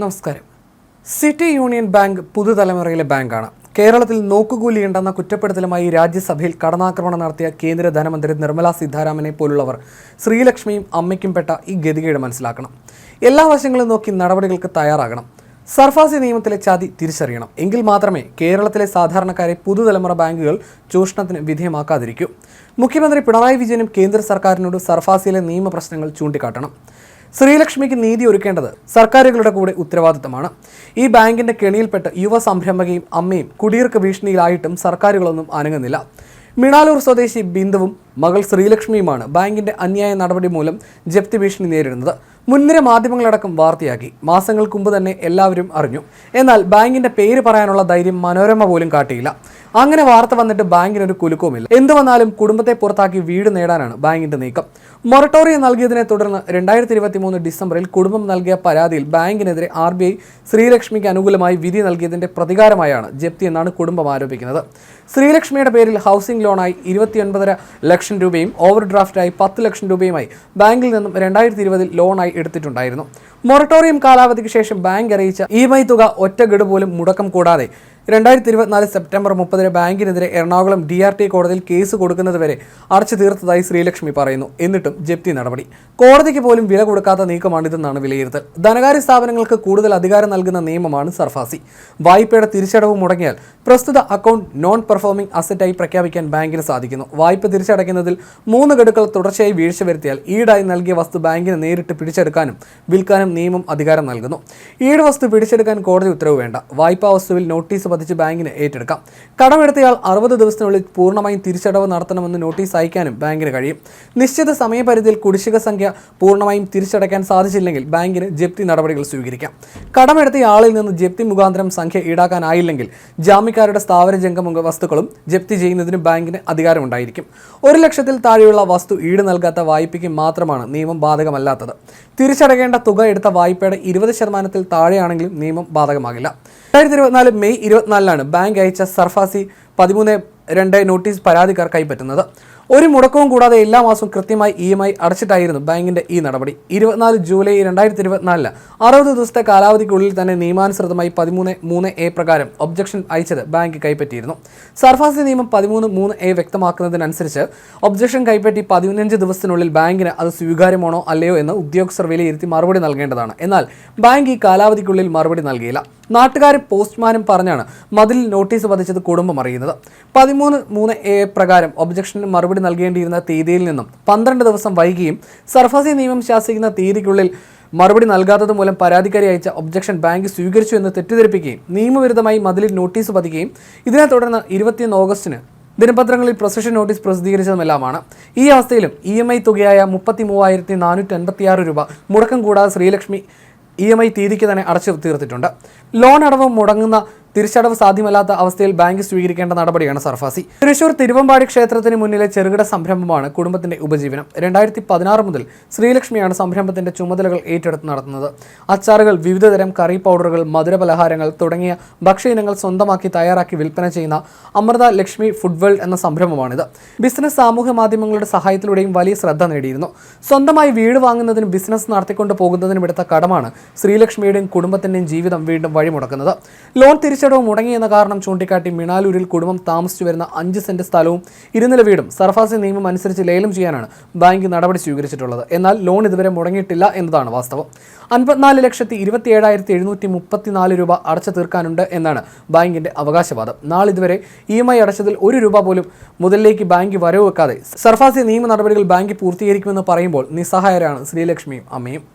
നമസ്കാരം. City union bank പുതുതലമുറയിലെ ബാങ്കാണ്. കേരളത്തിൽ നോക്കുകൂലിയുണ്ടെന്ന കുറ്റപ്പെടുത്തലുമായി രാജ്യസഭയിൽ കടന്നാക്രമണം നടത്തിയ കേന്ദ്ര ധനമന്ത്രി നിർമ്മലാ സീതാരാമനെ പോലുള്ളവർ ശ്രീലക്ഷ്മിയും അമ്മയ്ക്കും പെട്ട ഈ ഗതികേട് മനസ്സിലാക്കണം. എല്ലാ വശങ്ങളും നോക്കി നടപടികൾക്ക് തയ്യാറാകണം. സർഫാസി നിയമത്തിലെ ചതി തിരിച്ചറിയണം. എങ്കിൽ മാത്രമേ കേരളത്തിലെ സാധാരണക്കാരെ പുതുതലമുറ ബാങ്കുകൾ ചൂഷണത്തിന് വിധേയമാക്കാതിരിക്കൂ. മുഖ്യമന്ത്രി പിണറായി വിജയനും കേന്ദ്ര സർക്കാരിനോട് സർഫാസിയിലെ നിയമപ്രശ്നങ്ങൾ ചൂണ്ടിക്കാട്ടണം. ശ്രീലക്ഷ്മിക്ക് നീതി ഒരുക്കേണ്ടത് സർക്കാരുകളുടെ കൂടെ ഉത്തരവാദിത്തമാണ്. ഈ ബാങ്കിന്റെ കെണിയിൽപ്പെട്ട് യുവ സംരംഭകയും അമ്മയും കുടിയിർക്ക് ഭീഷണിയിലായിട്ടും സർക്കാരുകളൊന്നും അനങ്ങുന്നില്ല. മിണാലൂർ സ്വദേശി ബിന്ദുവും മകൾ ശ്രീലക്ഷ്മിയുമാണ് ബാങ്കിന്റെ അന്യായ നടപടി മൂലം ജപ്തി ഭീഷണി നേരിടുന്നത്. മുൻനിര മാധ്യമങ്ങളടക്കം വാർത്തയാക്കി. മാസങ്ങൾക്ക് മുമ്പ് തന്നെ എല്ലാവരും അറിഞ്ഞു. എന്നാൽ ബാങ്കിന്റെ പേര് പറയാനുള്ള ധൈര്യം മനോരമ പോലും കാട്ടിയില്ല. അങ്ങനെ വാർത്ത വന്നിട്ട് ബാങ്കിനൊരു കുലുക്കവുമില്ല. എന്തു വന്നാലും കുടുംബത്തെ പുറത്താക്കി വീട് നേടാനാണ് ബാങ്കിന്റെ നീക്കം. മൊറട്ടോറിയം നൽകിയതിനെ തുടർന്ന് 2023 ഡിസംബറിൽ കുടുംബം നൽകിയ പരാതിയിൽ ബാങ്കിനെതിരെ RBI ശ്രീലക്ഷ്മിക്ക് അനുകൂലമായി വിധി നൽകിയതിന്റെ പ്രതികാരമായാണ് ജപ്തി എന്നാണ് കുടുംബം ആരോപിക്കുന്നത്. ശ്രീലക്ഷ്മിയുടെ പേരിൽ ഹൗസിംഗ് ലോണായി 29.5 ലക്ഷം രൂപയും ഓവർ ഡ്രാഫ്റ്റായി 10 ലക്ഷം രൂപയുമായി ബാങ്കിൽ നിന്നും 2020 ലോണായി എടുത്തിട്ടുണ്ടായിരുന്നു. മൊറട്ടോറിയം കാലാവധിക്ക് ശേഷം ബാങ്ക് അറിയിച്ച EMI തുക ഒറ്റ ഗഡു പോലും മുടക്കം കൂടാതെ 2024 സെപ്റ്റംബർ 30 ബാങ്കിനെതിരെ എറണാകുളം DRT കോടതിയിൽ കേസ് കൊടുക്കുന്നതുവരെ അടച്ചു തീർത്തതായി ശ്രീലക്ഷ്മി പറയുന്നു. എന്നിട്ടും ജപ്തി നടപടി. കോടതിക്ക് പോലും വില കൊടുക്കാത്ത നീക്കമാണിതെന്നാണ് വിലയിരുത്തൽ. ധനകാര്യ സ്ഥാപനങ്ങൾക്ക് കൂടുതൽ അധികാരം നൽകുന്ന നിയമമാണ് സർഫാസി. വായ്പയുടെ തിരിച്ചടവ് മുടങ്ങിയാൽ പ്രസ്തുത അക്കൗണ്ട് നോൺ പെർഫോമിംഗ് അസറ്റായി പ്രഖ്യാപിക്കാൻ ബാങ്കിന് സാധിക്കുന്നു. വായ്പ തിരിച്ചടയ്ക്കുന്നതിൽ 3 ഗഡുക്കൾ തുടർച്ചയായി വീഴ്ച വരുത്തിയാൽ ഈടായി നൽകിയ വസ്തു ബാങ്കിന് നേരിട്ട് പിടിച്ചെടുക്കാനും വിൽക്കാനും നിയമം അധികാരം നൽകുന്നു. ഈട് വസ്തു പിടിച്ചെടുക്കാൻ കോടതി ഉത്തരവ് വേണ്ട. വായ്പാ വസ്തുവിൽ നോട്ടീസ് പതിച്ച് ബാങ്കിന് ഏറ്റെടുക്കാം. കടമെടുത്തയാൾ 60 ദിവസത്തിനുള്ളിൽ പൂർണ്ണമായും തിരിച്ചടവ് നടത്തണമെന്ന് നോട്ടീസ് അയക്കാനും ബാങ്കിന് കഴിയും. നിശ്ചിത സമയപരിധിയിൽ കുടിശ്ശിക സംഖ്യ പൂർണ്ണമായും തിരിച്ചടയ്ക്കാൻ സാധിച്ചില്ലെങ്കിൽ ബാങ്കിന് ജപ്തി നടപടികൾ സ്വീകരിക്കാം. കടമെടുത്തയാളിൽ നിന്ന് ജപ്തി മുഖാന്തരം സംഖ്യ ഈടാക്കാനായില്ലെങ്കിൽ ജാമ്യക്കാരുടെ സ്ഥാവര ജംഗമ വസ്തുക്കളും ജപ്തി ചെയ്യുന്നതിന് ബാങ്കിന് അധികാരമുണ്ടായിരിക്കും. 1 ലക്ഷത്തിൽ താഴെയുള്ള വസ്തു ഈട് നൽകാത്ത വായ്പയ്ക്ക് മാത്രമാണ് നിയമം ബാധകമല്ലാത്തത്. തിരിച്ചടയ്ക്കേണ്ട തുക എടുത്ത വായ്പയുടെ 20% താഴെയാണെങ്കിലും നിയമം ബാധകമാകില്ല. 2024 മെയ് 24 ബാങ്ക് അയച്ച സർഫാസി 13(2) നോട്ടീസ് പരാതിക്കാർ കൈപ്പറ്റുന്നത്. ഒരു മുടക്കവും കൂടാതെ എല്ലാ മാസവും കൃത്യമായി EMI അടച്ചിട്ടായിരുന്നു ബാങ്കിന്റെ ഈ നടപടി. 24 ജൂലൈ 2024 60 ദിവസത്തെ കാലാവധിക്കുള്ളിൽ തന്നെ നിയമാനുസൃതമായി 13(3)(a) പ്രകാരം ഒബ്ജക്ഷൻ അയച്ചത് ബാങ്ക് കൈപ്പറ്റിയിരുന്നു. സർഫാസി നിയമം 13(3)(a) വ്യക്തമാക്കുന്നതിനനുസരിച്ച് ഒബ്ജക്ഷൻ കൈപ്പറ്റി 15 ദിവസത്തിനുള്ളിൽ ബാങ്കിന് അത് സ്വീകാര്യമാണോ അല്ലയോ എന്ന് ഉദ്യോഗസ്ഥർ വിലയിരുത്തി മറുപടി നൽകേണ്ടതാണ്. എന്നാൽ ബാങ്ക് ഈ കാലാവധിക്കുള്ളിൽ മറുപടി നൽകിയില്ല. നാട്ടുകാരും പോസ്റ്റ്മാനും പറഞ്ഞാണ് മതിലിൽ നോട്ടീസ് പതിച്ചത് കുടുംബം അറിയുന്നത്. 13(3)(a) പ്രകാരം ഒബ്ജക്ഷന് മറുപടി നൽകേണ്ടിയിരുന്ന തീയതിയിൽ നിന്നും 12 ദിവസം വൈകിയും സർഫാസി നിയമം ശാസിക്കുന്ന തീയതിക്കുള്ളിൽ മറുപടി നൽകാത്തത് മൂലം പരാതിക്കാരി അയച്ച ഒബ്ജക്ഷൻ ബാങ്ക് സ്വീകരിച്ചു എന്ന് തെറ്റിദ്ധരിപ്പിക്കുകയും നിയമവിരുദ്ധമായി മതിലിൽ നോട്ടീസ് പതിക്കുകയും ഇതിനെ തുടർന്ന് 21 ഓഗസ്റ്റിന് ദിനപത്രങ്ങളിൽ പ്രൊസഷൻ നോട്ടീസ് പ്രസിദ്ധീകരിച്ചതുമെല്ലാമാണ്. ഈ അവസ്ഥയിലും EMI തുകയായ 33,486 രൂപ മുടക്കം കൂടാതെ ശ്രീലക്ഷ്മി EMI തീയതിക്ക് തന്നെ അടച്ചു തീർത്തിട്ടുണ്ട്. ലോൺ അടവ് മുടങ്ങുന്ന തിരിച്ചടവ് സാധ്യമല്ലാത്ത അവസ്ഥയിൽ ബാങ്ക് സ്വീകരിക്കേണ്ട നടപടിയാണ് സർഫാസി. തൃശൂർ തിരുവമ്പാടി ക്ഷേത്രത്തിന് മുന്നിലെ ചെറുകിട സംരംഭമാണ് കുടുംബത്തിന്റെ ഉപജീവനം. 2016 മുതൽ ശ്രീലക്ഷ്മിയാണ് സംരംഭത്തിന്റെ ചുമതലകൾ ഏറ്റെടുത്ത് നടത്തുന്നത്. അച്ചാറുകൾ, വിവിധതരം കറി പൗഡറുകൾ, മധുരപലഹാരങ്ങൾ തുടങ്ങിയ ഭക്ഷ്യ ഇനങ്ങൾ സ്വന്തമാക്കി തയ്യാറാക്കി വിൽപ്പന ചെയ്യുന്ന അമൃത ലക്ഷ്മി ഫുഡ് വേൾഡ് എന്ന സംരംഭമാണിത്. ബിസിനസ് സാമൂഹ്യ മാധ്യമങ്ങളുടെ സഹായത്തിലൂടെയും വലിയ ശ്രദ്ധ നേടിയിരുന്നു. സ്വന്തമായി വീട് വാങ്ങുന്നതിനും ബിസിനസ് നടത്തിക്കൊണ്ട് പോകുന്നതിനും എടുത്ത കടമാണ് ശ്രീലക്ഷ്മിയുടെയും കുടുംബത്തിന്റെയും ജീവിതം വീണ്ടും വഴിമുടക്കുന്നത്. ലോൺ തിരിച്ചടവ് മുടങ്ങിയെന്ന കാരണം ചൂണ്ടിക്കാട്ടി മിണാലൂരിൽ കുടുംബം താമസിച്ചു വരുന്ന 5 സെന്റ് സ്ഥലവും 2 നില വീടും സർഫാസി നിയമം അനുസരിച്ച് ലേലം ചെയ്യാനാണ് ബാങ്ക് നടപടി സ്വീകരിച്ചിട്ടുള്ളത്. എന്നാൽ ലോൺ ഇതുവരെ മുടങ്ങിയിട്ടില്ല എന്നതാണ് വാസ്തവം. 54,27,734 രൂപ അടച്ചു തീർക്കാനുണ്ട് എന്നാണ് ബാങ്കിന്റെ അവകാശവാദം. നാളിതുവരെ EMI അടച്ചതിൽ 1 രൂപ പോലും മുതലിലേക്ക് ബാങ്ക് വരവ് വെക്കാതെ സർഫാസി നിയമ നടപടികൾ ബാങ്ക് പൂർത്തീകരിക്കുമെന്ന് പറയുമ്പോൾ നിസ്സഹായരാണ് ശ്രീലക്ഷ്മിയും അമ്മയും.